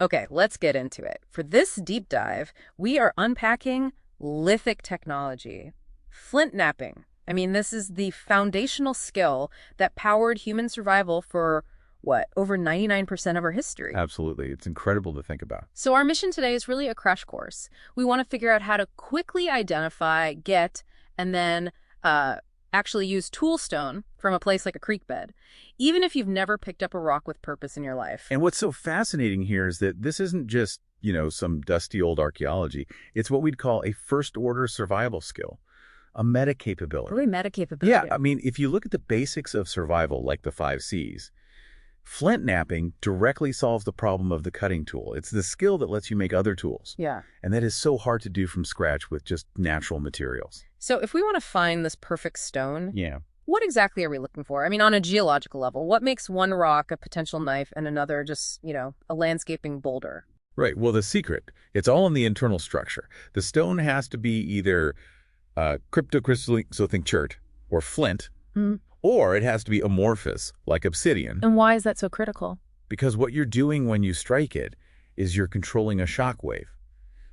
Okay, let's get into it. For this deep dive, we are unpacking lithic technology, flint knapping. I mean, this is the foundational skill that powered human survival for, what, over 99% of our history. Absolutely. It's incredible to think about. So our mission today is really a crash course. We want to figure out how to quickly identify, get, and then actually use toolstone from a place like a creek bed, even if you've never picked up a rock with purpose in your life. And what's so fascinating here is that this isn't just, some dusty old archaeology. It's what we'd call a first-order survival skill, a meta capability. Really meta capability. Yeah, I mean, if you look at the basics of survival, like the 5 Cs, flint knapping directly solves the problem of the cutting tool. It's the skill that lets you make other tools. Yeah. And that is so hard to do from scratch with just natural materials. So if we want to find this perfect stone, Yeah. what exactly are we looking for? I mean, on a geological level, what makes one rock a potential knife and another just, a landscaping boulder? Right. Well, the secret, it's all in the internal structure. The stone has to be either cryptocrystalline, so think chert, or flint, or it has to be amorphous, like obsidian. And why is that so critical? Because what you're doing when you strike it is you're controlling a shock wave.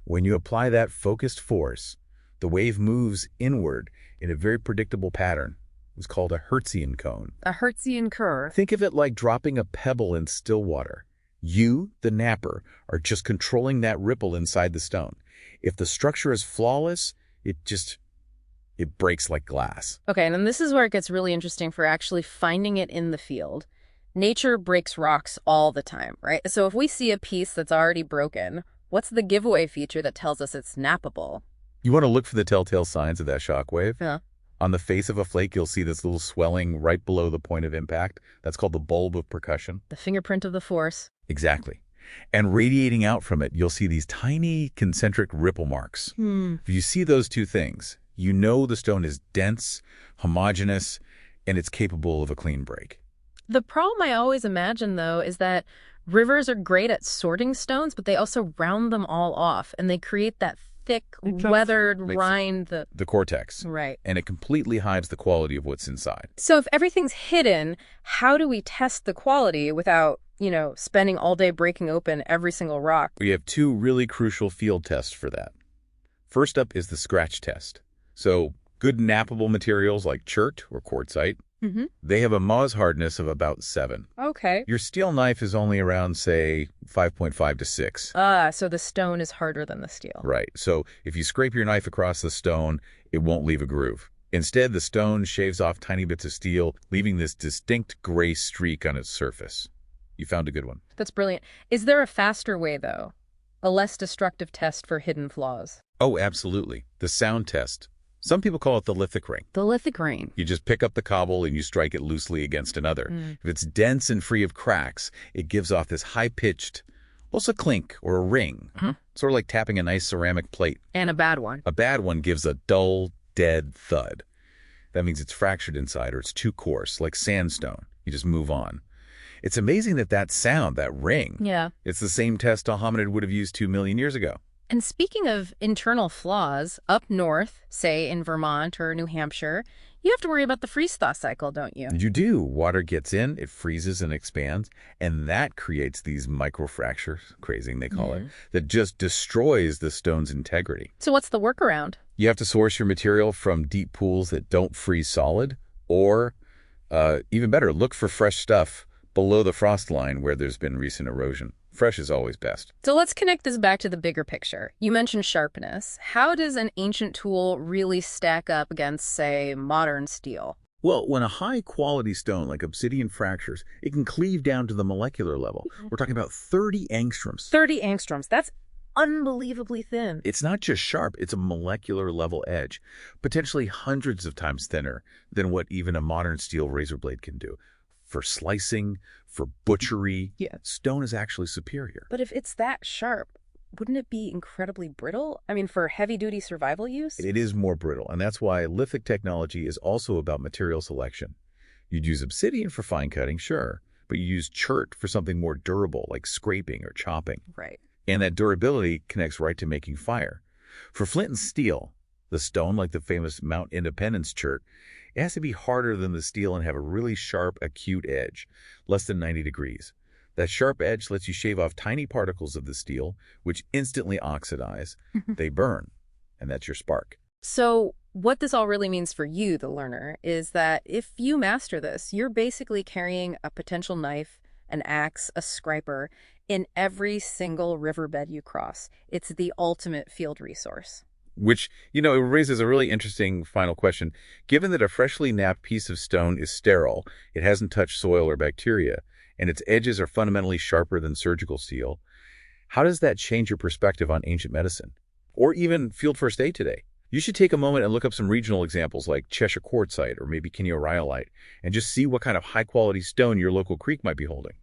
When you apply that focused force, the wave moves inward in a very predictable pattern. It's called a Hertzian cone. A Hertzian curve? Think of it like dropping a pebble in still water. You, the napper, are just controlling that ripple inside the stone. If the structure is flawless, it breaks like glass. Okay, and then this is where it gets really interesting for actually finding it in the field. Nature breaks rocks all the time, right? So if we see a piece that's already broken, what's the giveaway feature that tells us it's nappable? You want to look for the telltale signs of that shock wave? Yeah. On the face of a flake, you'll see this little swelling right below the point of impact. That's called the bulb of percussion. The fingerprint of the force. Exactly. And radiating out from it, you'll see these tiny concentric ripple marks. If you see those two things, you know the stone is dense, homogeneous, and it's capable of a clean break. The problem I always imagine, though, is that rivers are great at sorting stones, but they also round them all off, and they create that thick, weathered rind. The cortex. Right. And it completely hides the quality of what's inside. So if everything's hidden, how do we test the quality without, spending all day breaking open every single rock? We have two really crucial field tests for that. First up is the scratch test. So good nappable materials like chert or quartzite, they have a Mohs hardness of about 7. Okay. Your steel knife is only around, say, 5.5 to 6. So the stone is harder than the steel. Right. So if you scrape your knife across the stone, it won't leave a groove. Instead, the stone shaves off tiny bits of steel, leaving this distinct gray streak on its surface. You found a good one. That's brilliant. Is there a faster way, though? A less destructive test for hidden flaws? Oh, absolutely. The sound test. Some people call it the lithic ring. The lithic ring. You just pick up the cobble and you strike it loosely against another. If it's dense and free of cracks, it gives off this high-pitched, almost a clink or a ring, sort of like tapping a nice ceramic plate. And a bad one. A bad one gives a dull, dead thud. That means it's fractured inside or it's too coarse, like sandstone. You just move on. It's amazing that sound, that ring, it's the same test a hominid would have used 2 million years ago. And speaking of internal flaws, up north, say in Vermont or New Hampshire, you have to worry about the freeze-thaw cycle, don't you? You do. Water gets in, it freezes and expands, and that creates these microfractures, crazing they call it, that just destroys the stone's integrity. So what's the workaround? You have to source your material from deep pools that don't freeze solid, or even better, look for fresh stuff below the frost line where there's been recent erosion. Fresh is always best. So let's connect this back to the bigger picture. You mentioned sharpness. How does an ancient tool really stack up against, say, modern steel? Well, when a high-quality stone like obsidian fractures, it can cleave down to the molecular level. We're talking about 30 angstroms. 30 angstroms. That's unbelievably thin. It's not just sharp, it's a molecular level edge, potentially hundreds of times thinner than what even a modern steel razor blade can do. For slicing, for butchery, stone is actually superior. But if it's that sharp, wouldn't it be incredibly brittle? I mean, for heavy-duty survival use? It is more brittle, and that's why lithic technology is also about material selection. You'd use obsidian for fine cutting, sure, but you use chert for something more durable, like scraping or chopping. Right. And that durability connects right to making fire. For flint and steel, the stone, like the famous Mount Independence chert, it has to be harder than the steel and have a really sharp, acute edge, less than 90 degrees. That sharp edge lets you shave off tiny particles of the steel, which instantly oxidize. They burn, and that's your spark. So what this all really means for you, the learner, is that if you master this, you're basically carrying a potential knife, an axe, a scraper in every single riverbed you cross. It's the ultimate field resource. Which, it raises a really interesting final question. Given that a freshly knapped piece of stone is sterile, it hasn't touched soil or bacteria, and its edges are fundamentally sharper than surgical steel, how does that change your perspective on ancient medicine? Or even field first aid today? You should take a moment and look up some regional examples like Cheshire quartzite or maybe Kineo rhyolite and just see what kind of high-quality stone your local creek might be holding.